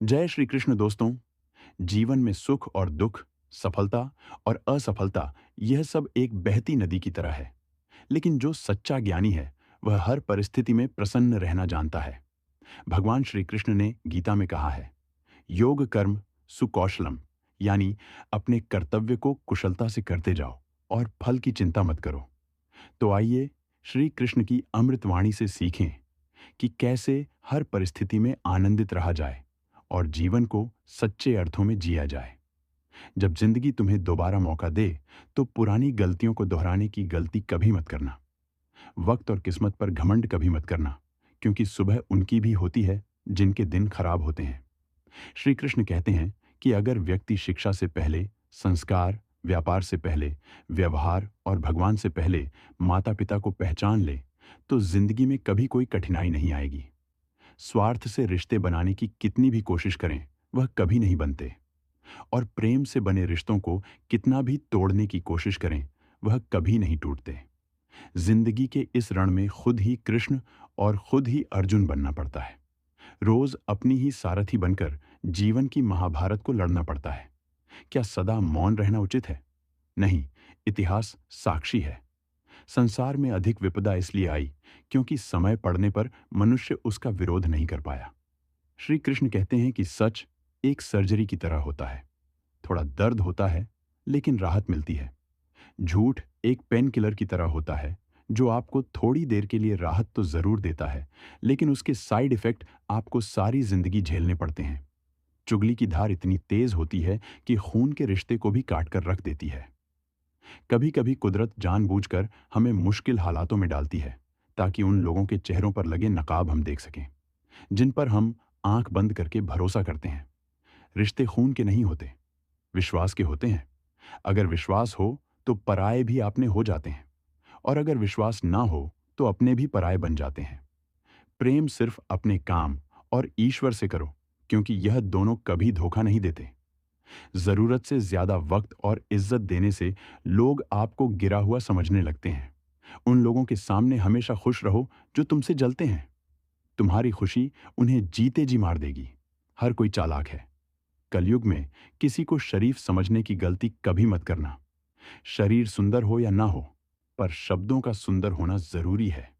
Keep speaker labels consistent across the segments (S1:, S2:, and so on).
S1: जय श्री कृष्ण दोस्तों। जीवन में सुख और दुख, सफलता और असफलता, यह सब एक बहती नदी की तरह है। लेकिन जो सच्चा ज्ञानी है वह हर परिस्थिति में प्रसन्न रहना जानता है। भगवान श्री कृष्ण ने गीता में कहा है, योग कर्म सुकौशलम, यानी अपने कर्तव्य को कुशलता से करते जाओ और फल की चिंता मत करो। तो आइए श्री कृष्ण की अमृतवाणी से सीखें कि कैसे हर परिस्थिति में आनंदित रहा जाए और जीवन को सच्चे अर्थों में जिया जाए। जब जिंदगी तुम्हें दोबारा मौका दे तो पुरानी गलतियों को दोहराने की गलती कभी मत करना। वक्त और किस्मत पर घमंड कभी मत करना, क्योंकि सुबह उनकी भी होती है जिनके दिन खराब होते हैं। श्री कृष्ण कहते हैं कि अगर व्यक्ति शिक्षा से पहले संस्कार, व्यापार से पहले व्यवहार और भगवान से पहले माता पिता को पहचान ले तो जिंदगी में कभी कोई कठिनाई नहीं आएगी। स्वार्थ से रिश्ते बनाने की कितनी भी कोशिश करें वह कभी नहीं बनते, और प्रेम से बने रिश्तों को कितना भी तोड़ने की कोशिश करें वह कभी नहीं टूटते। जिंदगी के इस रण में खुद ही कृष्ण और खुद ही अर्जुन बनना पड़ता है। रोज अपनी ही सारथी बनकर जीवन की महाभारत को लड़ना पड़ता है। क्या सदा मौन रहना उचित है? नहीं, इतिहास साक्षी है। संसार में अधिक विपदा इसलिए आई क्योंकि समय पड़ने पर मनुष्य उसका विरोध नहीं कर पाया। श्री कृष्ण कहते हैं कि सच एक सर्जरी की तरह होता है। थोड़ा दर्द होता है लेकिन राहत मिलती है। झूठ एक पेन किलर की तरह होता है जो आपको थोड़ी देर के लिए राहत तो जरूर देता है, लेकिन उसके साइड इफेक्ट आपको सारी जिंदगी झेलने पड़ते हैं। चुगली की धार इतनी तेज होती है कि खून के रिश्ते को भी काट कर रख देती है। कभी कभी कुदरत जानबूझकर हमें मुश्किल हालातों में डालती है ताकि उन लोगों के चेहरों पर लगे नकाब हम देख सकें जिन पर हम आंख बंद करके भरोसा करते हैं। रिश्ते खून के नहीं होते, विश्वास के होते हैं। अगर विश्वास हो तो पराये भी आपने हो जाते हैं, और अगर विश्वास ना हो तो अपने भी पराये बन जाते हैं। प्रेम सिर्फ अपने काम और ईश्वर से करो, क्योंकि यह दोनों कभी धोखा नहीं देते। जरूरत से ज्यादा वक्त और इज्जत देने से लोग आपको गिरा हुआ समझने लगते हैं। उन लोगों के सामने हमेशा खुश रहो जो तुमसे जलते हैं। तुम्हारी खुशी उन्हें जीते जी मार देगी। हर कोई चालाक है। कलयुग में किसी को शरीफ समझने की गलती कभी मत करना। शरीर सुंदर हो या ना हो, पर शब्दों का सुंदर होना जरूरी है,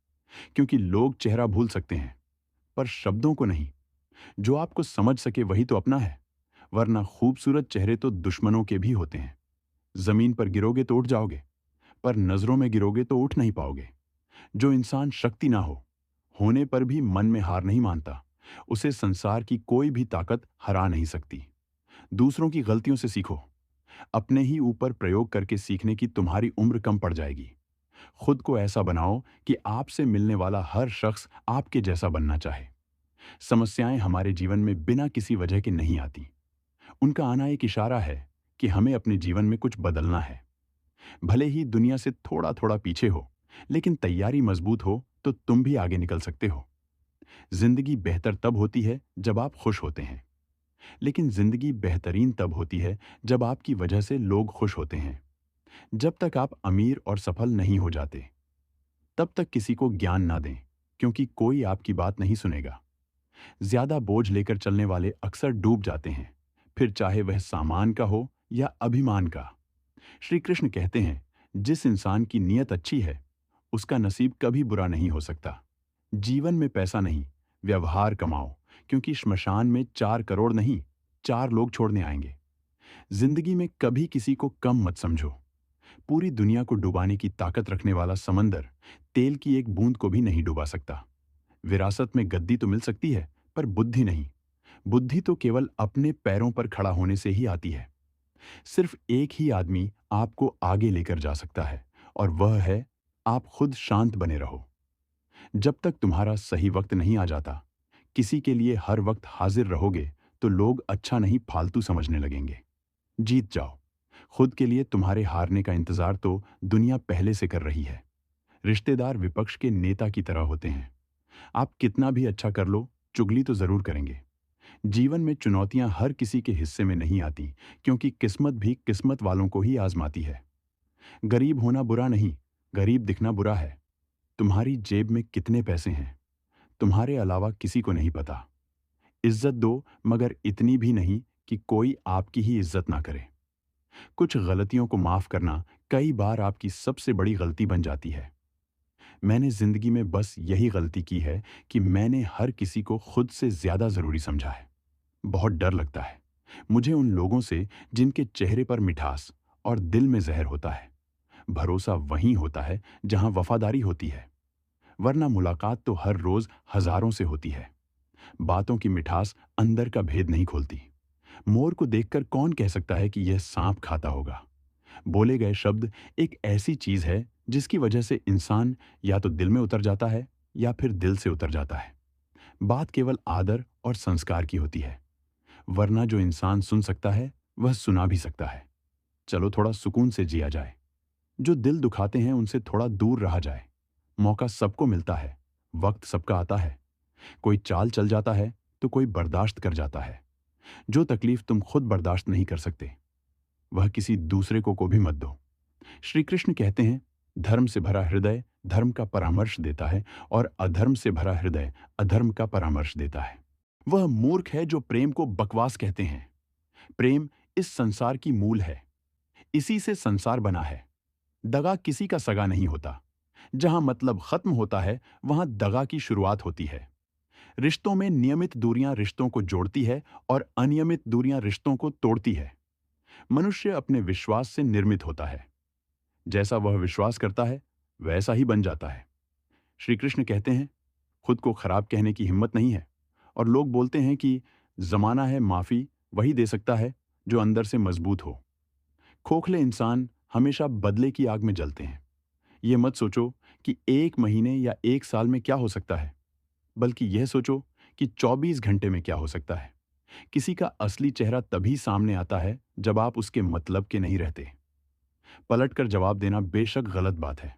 S1: क्योंकि लोग चेहरा भूल सकते हैं पर शब्दों को नहीं। जो आपको समझ सके वही तो अपना है, वरना खूबसूरत चेहरे तो दुश्मनों के भी होते हैं। जमीन पर गिरोगे तो उठ जाओगे, पर नजरों में गिरोगे तो उठ नहीं पाओगे। जो इंसान शक्ति ना हो, होने पर भी मन में हार नहीं मानता, उसे संसार की कोई भी ताकत हरा नहीं सकती। दूसरों की गलतियों से सीखो, अपने ही ऊपर प्रयोग करके सीखने की तुम्हारी उम्र कम पड़ जाएगी। खुद को ऐसा बनाओ कि आपसे मिलने वाला हर शख्स आपके जैसा बनना चाहे। समस्याएं हमारे जीवन में बिना किसी वजह के नहीं आती। उनका आना एक इशारा है कि हमें अपने जीवन में कुछ बदलना है। भले ही दुनिया से थोड़ा थोड़ा पीछे हो, लेकिन तैयारी मजबूत हो तो तुम भी आगे निकल सकते हो। जिंदगी बेहतर तब होती है जब आप खुश होते हैं, लेकिन जिंदगी बेहतरीन तब होती है जब आपकी वजह से लोग खुश होते हैं। जब तक आप अमीर और सफल नहीं हो जाते तब तक किसी को ज्ञान ना दें, क्योंकि कोई आपकी बात नहीं सुनेगा। ज्यादा बोझ लेकर चलने वाले अक्सर डूब जाते हैं, फिर चाहे वह सामान का हो या अभिमान का। श्री कृष्ण कहते हैं, जिस इंसान की नीयत अच्छी है उसका नसीब कभी बुरा नहीं हो सकता। जीवन में पैसा नहीं, व्यवहार कमाओ, क्योंकि श्मशान में 4 करोड़ नहीं, 4 लोग छोड़ने आएंगे। जिंदगी में कभी किसी को कम मत समझो। पूरी दुनिया को डुबाने की ताकत रखने वाला समंदर तेल की एक बूंद को भी नहीं डुबा सकता। विरासत में गद्दी तो मिल सकती है, पर बुद्धि नहीं। बुद्धि तो केवल अपने पैरों पर खड़ा होने से ही आती है। सिर्फ एक ही आदमी आपको आगे लेकर जा सकता है, और वह है आप खुद। शांत बने रहो। जब तक तुम्हारा सही वक्त नहीं आ जाता, किसी के लिए हर वक्त हाजिर रहोगे तो लोग अच्छा नहीं फालतू समझने लगेंगे। जीत जाओ। खुद के लिए तुम्हारे हारने का इंतजार तो दुनिया पहले से कर रही है। रिश्तेदार विपक्ष के नेता की तरह होते हैं। आप कितना भी अच्छा कर लो, चुगली तो जरूर करेंगे। जीवन में चुनौतियां हर किसी के हिस्से में नहीं आती, क्योंकि किस्मत भी किस्मत वालों को ही आजमाती है। गरीब होना बुरा नहीं, गरीब दिखना बुरा है। तुम्हारी जेब में कितने पैसे हैं तुम्हारे अलावा किसी को नहीं पता। इज्जत दो, मगर इतनी भी नहीं कि कोई आपकी ही इज्जत ना करे। कुछ गलतियों को माफ करना कई बार आपकी सबसे बड़ी गलती बन जाती है। मैंने जिंदगी में बस यही गलती की है कि मैंने हर किसी को खुद से ज्यादा जरूरी समझा है। बहुत डर लगता है मुझे उन लोगों से जिनके चेहरे पर मिठास और दिल में जहर होता है। भरोसा वहीं होता है जहां वफादारी होती है, वरना मुलाकात तो हर रोज हजारों से होती है। बातों की मिठास अंदर का भेद नहीं खोलती। मोर को देखकर कौन कह सकता है कि यह सांप खाता होगा। बोले गए शब्द एक ऐसी चीज है जिसकी वजह से इंसान या तो दिल में उतर जाता है या फिर दिल से उतर जाता है। बात केवल आदर और संस्कार की होती है, वरना जो इंसान सुन सकता है वह सुना भी सकता है। चलो थोड़ा सुकून से जिया जाए। जो दिल दुखाते हैं उनसे थोड़ा दूर रहा जाए। मौका सबको मिलता है, वक्त सबका आता है। कोई चाल चल जाता है तो कोई बर्दाश्त कर जाता है। जो तकलीफ तुम खुद बर्दाश्त नहीं कर सकते, वह किसी दूसरे को भी मत दो। श्री कृष्ण कहते हैं, धर्म से भरा हृदय धर्म का परामर्श देता है और अधर्म से भरा हृदय अधर्म का परामर्श देता है। वह मूर्ख है जो प्रेम को बकवास कहते हैं। प्रेम इस संसार की मूल है, इसी से संसार बना है। दगा किसी का सगा नहीं होता। जहां मतलब खत्म होता है वहां दगा की शुरुआत होती है। रिश्तों में नियमित दूरियां रिश्तों को जोड़ती है और अनियमित दूरियां रिश्तों को तोड़ती है। मनुष्य अपने विश्वास से निर्मित होता है। जैसा वह विश्वास करता है वैसा ही बन जाता है। श्री कृष्ण कहते हैं, खुद को खराब कहने की हिम्मत नहीं है। और लोग बोलते हैं कि जमाना है माफी वही दे सकता है जो अंदर से मजबूत हो। खोखले इंसान हमेशा बदले की आग में जलते हैं। ये मत सोचो कि 1 महीने या 1 साल में क्या हो सकता है, बल्कि यह सोचो कि 24 घंटे में क्या हो सकता है। किसी का असली चेहरा तभी सामने आता है जब आप उसके मतलब के नहीं रहते। पलट कर जवाब देना बेशक गलत बात है,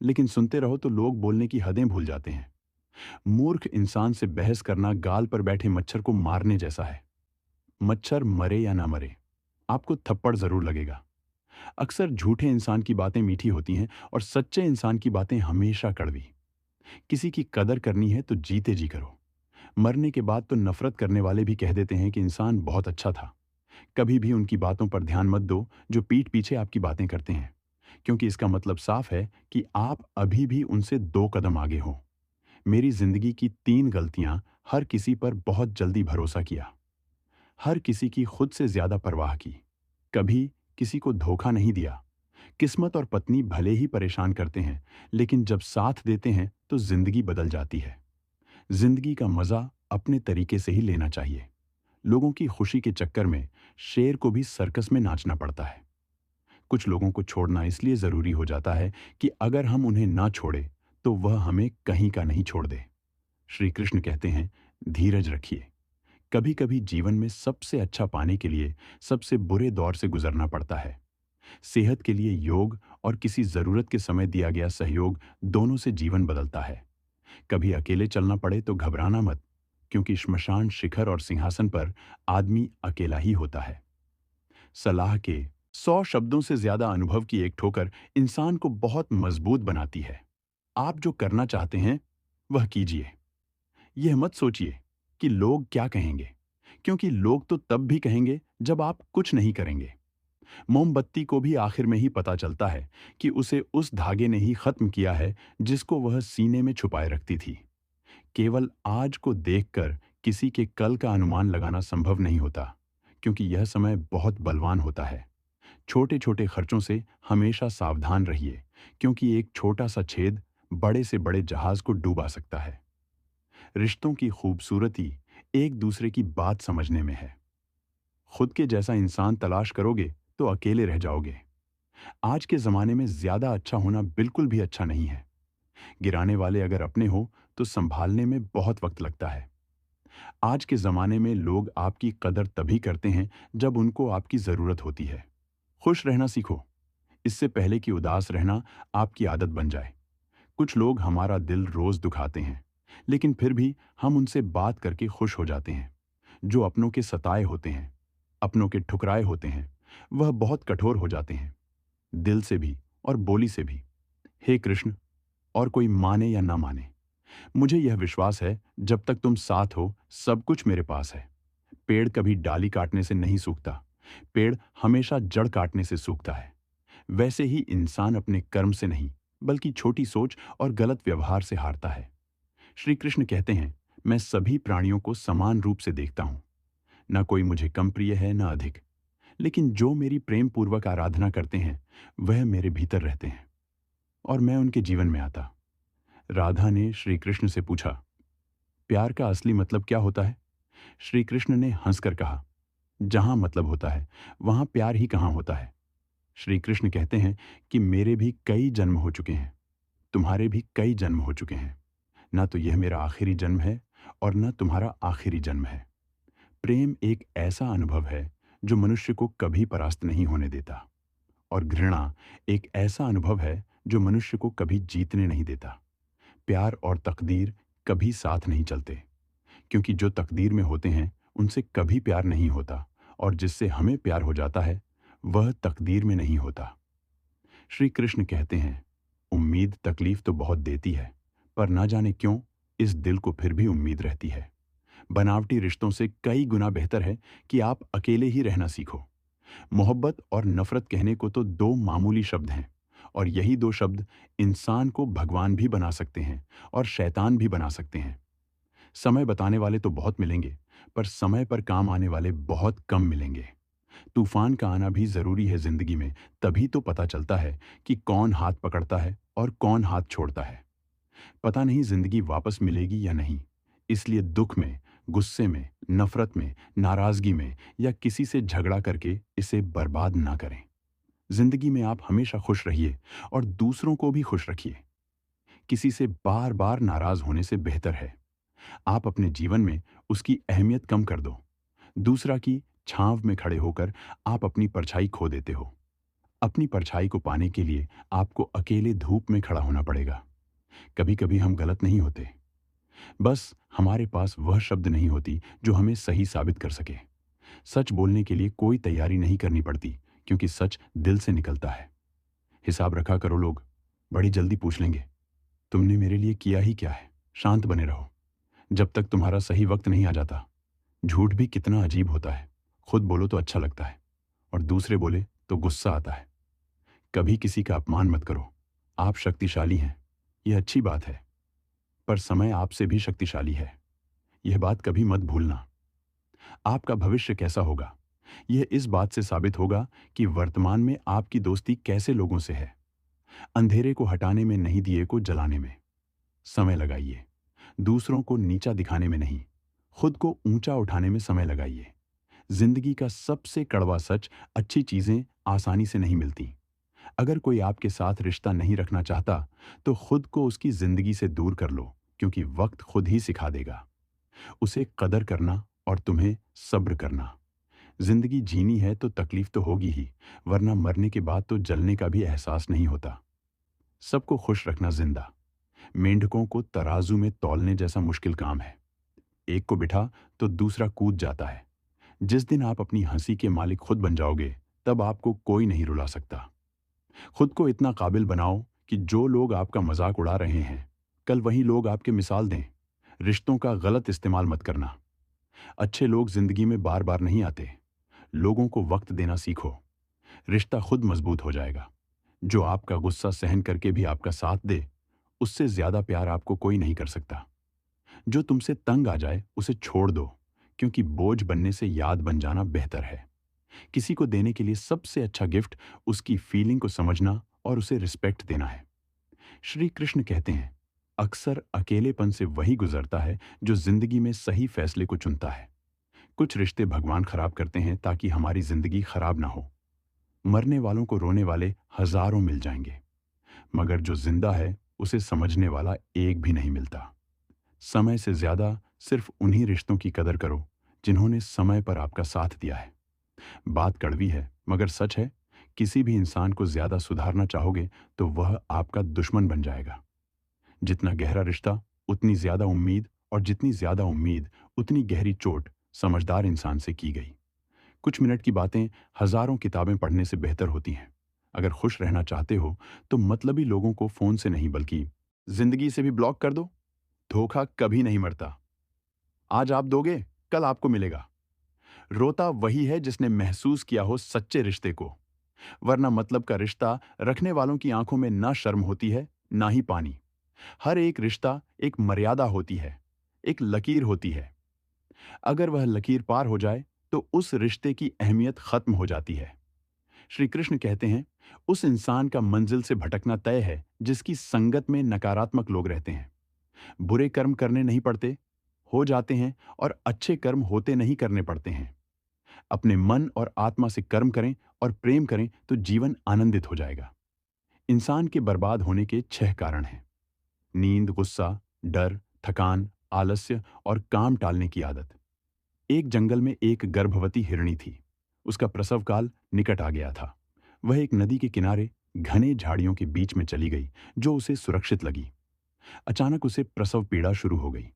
S1: लेकिन सुनते रहो तो लोग बोलने की हदें भूल जाते हैं। मूर्ख इंसान से बहस करना गाल पर बैठे मच्छर को मारने जैसा है। मच्छर मरे या ना मरे, आपको थप्पड़ जरूर लगेगा। अक्सर झूठे इंसान की बातें मीठी होती हैं और सच्चे इंसान की बातें हमेशा कड़वी। किसी की कदर करनी है तो जीते जी करो। मरने के बाद तो नफरत करने वाले भी कह देते हैं कि इंसान बहुत अच्छा था। कभी भी उनकी बातों पर ध्यान मत दो जो पीठ पीछे आपकी बातें करते हैं, क्योंकि इसका मतलब साफ है कि आप अभी भी उनसे 2 कदम आगे हो। मेरी जिंदगी की 3 गलतियां: हर किसी पर बहुत जल्दी भरोसा किया, हर किसी की खुद से ज्यादा परवाह की, कभी किसी को धोखा नहीं दिया। किस्मत और पत्नी भले ही परेशान करते हैं, लेकिन जब साथ देते हैं तो जिंदगी बदल जाती है। जिंदगी का मजा अपने तरीके से ही लेना चाहिए। लोगों की खुशी के चक्कर में शेर को भी सर्कस में नाचना पड़ता है। कुछ लोगों को छोड़ना इसलिए जरूरी हो जाता है कि अगर हम उन्हें ना छोड़े तो वह हमें कहीं का नहीं छोड़ दे। श्री कृष्ण कहते हैं, धीरज रखिए। कभी कभी जीवन में सबसे अच्छा पाने के लिए सबसे बुरे दौर से गुजरना पड़ता है। सेहत के लिए योग और किसी जरूरत के समय दिया गया सहयोग, दोनों से जीवन बदलता है। कभी अकेले चलना पड़े तो घबराना मत, क्योंकि श्मशान शिखर और सिंहासन पर आदमी अकेला ही होता है। सलाह के 100 शब्दों से ज्यादा अनुभव की एक ठोकर इंसान को बहुत मजबूत बनाती है। आप जो करना चाहते हैं वह कीजिए। यह मत सोचिए कि लोग क्या कहेंगे, क्योंकि लोग तो तब भी कहेंगे जब आप कुछ नहीं करेंगे। मोमबत्ती को भी आखिर में ही पता चलता है कि उसे उस धागे ने ही खत्म किया है जिसको वह सीने में छुपाए रखती थी। केवल आज को देखकर किसी के कल का अनुमान लगाना संभव नहीं होता, क्योंकि यह समय बहुत बलवान होता है। छोटे छोटे खर्चों से हमेशा सावधान रहिए, क्योंकि एक छोटा सा छेद बड़े से बड़े जहाज को डूबा सकता है। रिश्तों की खूबसूरती एक दूसरे की बात समझने में है। खुद के जैसा इंसान तलाश करोगे तो अकेले रह जाओगे। आज के जमाने में ज्यादा अच्छा होना बिल्कुल भी अच्छा नहीं है। गिराने वाले अगर अपने हो तो संभालने में बहुत वक्त लगता है। आज के जमाने में लोग आपकी कदर तभी करते हैं जब उनको आपकी जरूरत होती है। खुश रहना सीखो, इससे पहले कि उदास रहना आपकी आदत बन जाए। कुछ लोग हमारा दिल रोज दुखाते हैं, लेकिन फिर भी हम उनसे बात करके खुश हो जाते हैं। जो अपनों के सताए होते हैं, अपनों के ठुकराए होते हैं, वह बहुत कठोर हो जाते हैं, दिल से भी और बोली से भी। हे कृष्ण, और कोई माने या ना माने, मुझे यह विश्वास है, जब तक तुम साथ हो, सब कुछ मेरे पास है। पेड़ कभी डाली काटने से नहीं सूखता। पेड़ हमेशा जड़ काटने से सूखता है। वैसे ही इंसान अपने कर्म से नहीं, बल्कि छोटी सोच और गलत व्यवहार से हारता है। श्री कृष्ण कहते हैं, मैं सभी प्राणियों को समान रूप से देखता हूं। न कोई मुझे कम प्रिय है, न अधिक। लेकिन जो मेरी प्रेम पूर्वक आराधना करते हैं, वह मेरे भीतर रहते हैं और मैं उनके जीवन में आता। राधा ने श्री कृष्ण से पूछा, प्यार का असली मतलब क्या होता है? श्री कृष्ण ने हंसकर कहा, जहां मतलब होता है, वहां प्यार ही कहां होता है। श्री कृष्ण कहते हैं कि मेरे भी कई जन्म हो चुके हैं, तुम्हारे भी कई जन्म हो चुके हैं। ना तो यह मेरा आखिरी जन्म है और न तुम्हारा आखिरी जन्म है। प्रेम एक ऐसा अनुभव है जो मनुष्य को कभी परास्त नहीं होने देता, और घृणा एक ऐसा अनुभव है जो मनुष्य को कभी जीतने नहीं देता। प्यार और तकदीर कभी साथ नहीं चलते, क्योंकि जो तकदीर में होते हैं उनसे कभी प्यार नहीं होता, और जिससे हमें प्यार हो जाता है वह तकदीर में नहीं होता। श्री कृष्ण कहते हैं, उम्मीद तकलीफ तो बहुत देती है, पर ना जाने क्यों इस दिल को फिर भी उम्मीद रहती है। बनावटी रिश्तों से कई गुना बेहतर है कि आप अकेले ही रहना सीखो। मोहब्बत और नफरत कहने को तो दो मामूली शब्द हैं, और यही दो शब्द इंसान को भगवान भी बना सकते हैं और शैतान भी बना सकते हैं। समय बताने वाले तो बहुत मिलेंगे, पर समय पर काम आने वाले बहुत कम मिलेंगे। तूफान का आना भी जरूरी है जिंदगी में, तभी तो पता चलता है कि कौन हाथ पकड़ता है और कौन हाथ छोड़ता है। पता नहीं जिंदगी वापस मिलेगी या नहीं, इसलिए दुख में, गुस्से में, नफरत में, नाराजगी में या किसी से झगड़ा करके इसे बर्बाद ना करें। जिंदगी में आप हमेशा खुश रहिए और दूसरों को भी खुश रखिए। किसी से बार बार नाराज होने से बेहतर है आप अपने जीवन में उसकी अहमियत कम कर दो। दूसरा की छांव में खड़े होकर आप अपनी परछाई खो देते हो। अपनी परछाई को पाने के लिए आपको अकेले धूप में खड़ा होना पड़ेगा। कभी कभी हम गलत नहीं होते, बस हमारे पास वह शब्द नहीं होती जो हमें सही साबित कर सके। सच बोलने के लिए कोई तैयारी नहीं करनी पड़ती, क्योंकि सच दिल से निकलता है। हिसाब रखा करो लोग, बड़ी जल्दी पूछ लेंगे, तुमने मेरे लिए किया ही क्या है। शांत बने रहो जब तक तुम्हारा सही वक्त नहीं आ जाता। झूठ भी कितना अजीब होता है। खुद बोलो तो अच्छा लगता है, और दूसरे बोले तो गुस्सा आता है। कभी किसी का अपमान मत करो। आप शक्तिशाली हैं, यह अच्छी बात है, पर समय आपसे भी शक्तिशाली है। यह बात कभी मत भूलना। आपका भविष्य कैसा होगा, यह इस बात से साबित होगा कि वर्तमान में आपकी दोस्ती कैसे लोगों से है। अंधेरे को हटाने में नहीं, दिए को जलाने में। समय लगाइए, दूसरों को नीचा दिखाने में नहीं, खुद को ऊंचा उठाने में समय लगाइए। जिंदगी का सबसे कड़वा सच, अच्छी चीजें आसानी से नहीं मिलती। अगर कोई आपके साथ रिश्ता नहीं रखना चाहता, तो खुद को उसकी जिंदगी से दूर कर लो, क्योंकि वक्त खुद ही सिखा देगा उसे कदर करना और तुम्हें सब्र करना। जिंदगी जीनी है तो तकलीफ तो होगी ही, वरना मरने के बाद तो जलने का भी एहसास नहीं होता। सबको खुश रखना जिंदा। मेंढकों को तराजू में तौलने जैसा मुश्किल काम है। एक को बिठा तो दूसरा कूद जाता है। जिस दिन आप अपनी हंसी के मालिक खुद बन जाओगे, तब आपको कोई नहीं रुला सकता। खुद को इतना काबिल बनाओ कि जो लोग आपका मजाक उड़ा रहे हैं, कल वही लोग आपके मिसाल दें। रिश्तों का गलत इस्तेमाल मत करना। अच्छे लोग जिंदगी में बार बार नहीं आते। लोगों को वक्त देना सीखो, रिश्ता खुद मजबूत हो जाएगा। जो आपका गुस्सा सहन करके भी आपका साथ दे, उससे ज्यादा प्यार आपको कोई नहीं कर सकता। जो तुमसे तंग आ जाए उसे छोड़ दो, क्योंकि बोझ बनने से याद बन जाना बेहतर है। किसी को देने के लिए सबसे अच्छा गिफ्ट उसकी फीलिंग को समझना और उसे रिस्पेक्ट देना है। श्री कृष्ण कहते हैं, अक्सर अकेलेपन से वही गुजरता है जो जिंदगी में सही फैसले को चुनता है। कुछ रिश्ते भगवान खराब करते हैं ताकि हमारी जिंदगी खराब ना हो। मरने वालों को रोने वाले हजारों मिल जाएंगे, मगर जो जिंदा है उसे समझने वाला एक भी नहीं मिलता। समय से ज्यादा सिर्फ उन्हीं रिश्तों की कदर करो जिन्होंने समय पर आपका साथ दिया है। बात कड़वी है, मगर सच है। किसी भी इंसान को ज्यादा सुधारना चाहोगे तो वह आपका दुश्मन बन जाएगा। जितना गहरा रिश्ता, उतनी ज्यादा उम्मीद, और जितनी ज्यादा उम्मीद, उतनी गहरी चोट समझदार इंसान से की गई। कुछ मिनट की बातें हजारों किताबें पढ़ने से बेहतर होती हैं। अगर खुश रहना चाहते हो तो मतलबी लोगों को फोन से नहीं, बल्कि जिंदगी से भी ब्लॉक कर दो। धोखा कभी नहीं मरता। आज आप दोगे, कल आपको मिलेगा। रोता वही है जिसने महसूस किया हो सच्चे रिश्ते को, वरना मतलब का रिश्ता रखने वालों की आंखों में ना शर्म होती है, ना ही पानी। हर एक रिश्ता एक मर्यादा होती है, एक लकीर होती है। अगर वह लकीर पार हो जाए, तो उस रिश्ते की अहमियत खत्म हो जाती है। श्री कृष्ण कहते हैं, उस इंसान का मंजिल से भटकना तय है जिसकी संगत में नकारात्मक लोग रहते हैं। बुरे कर्म करने नहीं पड़ते, हो जाते हैं, और अच्छे कर्म होते नहीं करने पड़ते हैं। अपने मन और आत्मा से कर्म करें और प्रेम करें तो जीवन आनंदित हो जाएगा। इंसान के बर्बाद होने के 6 कारण हैं: नींद, गुस्सा, डर, थकान, आलस्य और काम टालने की आदत। एक जंगल में एक गर्भवती हिरणी थी। उसका प्रसव काल निकट आ गया था। वह एक नदी के किनारे घने झाड़ियों के बीच में चली गई, जो उसे सुरक्षित लगी। अचानक उसे प्रसव पीड़ा शुरू हो गई।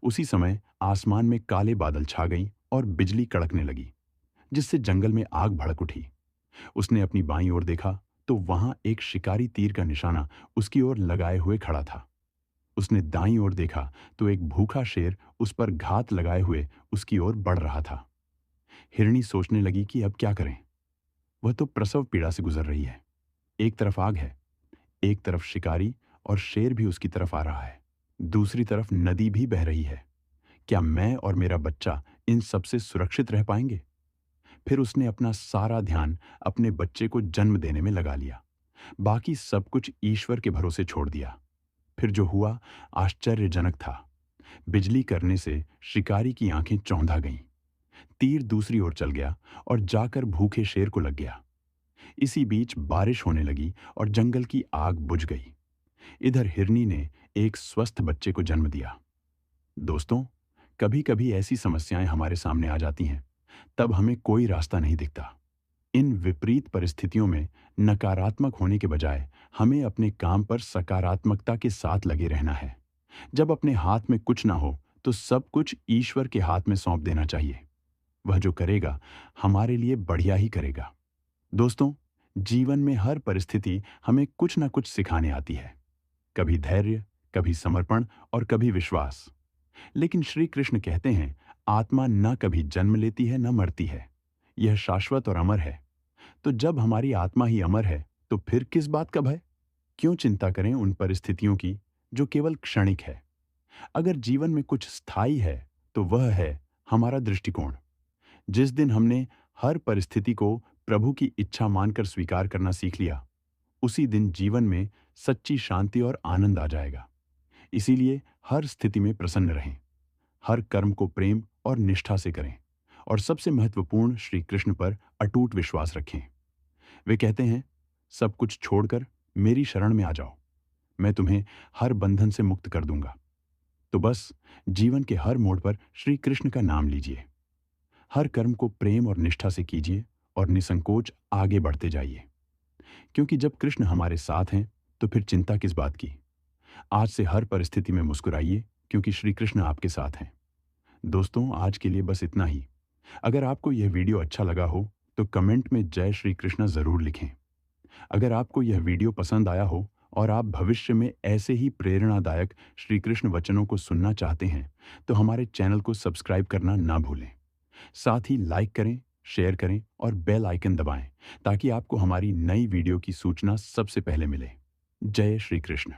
S1: उसी समय आसमान में काले बादल छा गईं और बिजली कड़कने लगी, जिससे जंगल में आग भड़क उठी। उसने अपनी बाईं ओर देखा तो वहां एक शिकारी तीर का निशाना उसकी ओर लगाए हुए खड़ा था। उसने दाईं ओर देखा तो एक भूखा शेर उस पर घात लगाए हुए उसकी ओर बढ़ रहा था। हिरणी सोचने लगी कि अब क्या करें। वह तो प्रसव पीड़ा से गुजर रही है। एक तरफ आग है, एक तरफ शिकारी, और शेर भी उसकी तरफ आ रहा है। दूसरी तरफ नदी भी बह रही है। क्या मैं और मेरा बच्चा इन सबसे सुरक्षित रह पाएंगे? फिर उसने अपना सारा ध्यान अपने बच्चे को जन्म देने में लगा लिया। बाकी सब कुछ ईश्वर के भरोसे छोड़ दिया। फिर जो हुआ आश्चर्यजनक था। बिजली करने से शिकारी की आंखें चौंधा गईं। तीर दूसरी ओर चल गया और जाकर भूखे शेर को लग गया। इसी बीच बारिश होने लगी और जंगल की आग बुझ गई। इधर हिरनी ने एक स्वस्थ बच्चे को जन्म दिया। दोस्तों, कभी कभी ऐसी समस्याएं हमारे सामने आ जाती हैं, तब हमें कोई रास्ता नहीं दिखता। इन विपरीत परिस्थितियों में नकारात्मक होने के बजाय हमें अपने काम पर सकारात्मकता के साथ लगे रहना है। जब अपने हाथ में कुछ ना हो तो सब कुछ ईश्वर के हाथ में सौंप देना चाहिए। वह जो करेगा हमारे लिए बढ़िया ही करेगा। दोस्तों, जीवन में हर परिस्थिति हमें कुछ ना कुछ सिखाने आती है। कभी धैर्य, कभी समर्पण और कभी विश्वास। लेकिन श्री कृष्ण कहते हैं, आत्मा न कभी जन्म लेती है न मरती है। यह शाश्वत और अमर है। तो जब हमारी आत्मा ही अमर है, तो फिर किस बात का भय? क्यों चिंता करें उन परिस्थितियों की जो केवल क्षणिक है? अगर जीवन में कुछ स्थायी है, तो वह है हमारा दृष्टिकोण। जिस दिन हमने हर परिस्थिति को प्रभु की इच्छा मानकर स्वीकार करना सीख लिया, उसी दिन जीवन में सच्ची शांति और आनंद आ जाएगा। इसीलिए हर स्थिति में प्रसन्न रहें, हर कर्म को प्रेम और निष्ठा से करें, और सबसे महत्वपूर्ण श्री कृष्ण पर अटूट विश्वास रखें। वे कहते हैं, सब कुछ छोड़कर मेरी शरण में आ जाओ, मैं तुम्हें हर बंधन से मुक्त कर दूंगा। तो बस जीवन के हर मोड़ पर श्री कृष्ण का नाम लीजिए, हर कर्म को प्रेम और निष्ठा से कीजिए, और निसंकोच आगे बढ़ते जाइए। क्योंकि जब कृष्ण हमारे साथ हैं, तो फिर चिंता किस बात की। आज से हर परिस्थिति में मुस्कुराइए, क्योंकि श्री कृष्ण आपके साथ हैं। दोस्तों, आज के लिए बस इतना ही। अगर आपको यह वीडियो अच्छा लगा हो तो कमेंट में जय श्री कृष्ण जरूर लिखें। अगर आपको यह वीडियो पसंद आया हो और आप भविष्य में ऐसे ही प्रेरणादायक श्री कृष्ण वचनों को सुनना चाहते हैं, तो हमारे चैनल को सब्सक्राइब करना ना भूलें। साथ ही लाइक करें, शेयर करें और बेल आइकन दबाएं, ताकि आपको हमारी नई वीडियो की सूचना सबसे पहले मिले। जय श्री कृष्ण।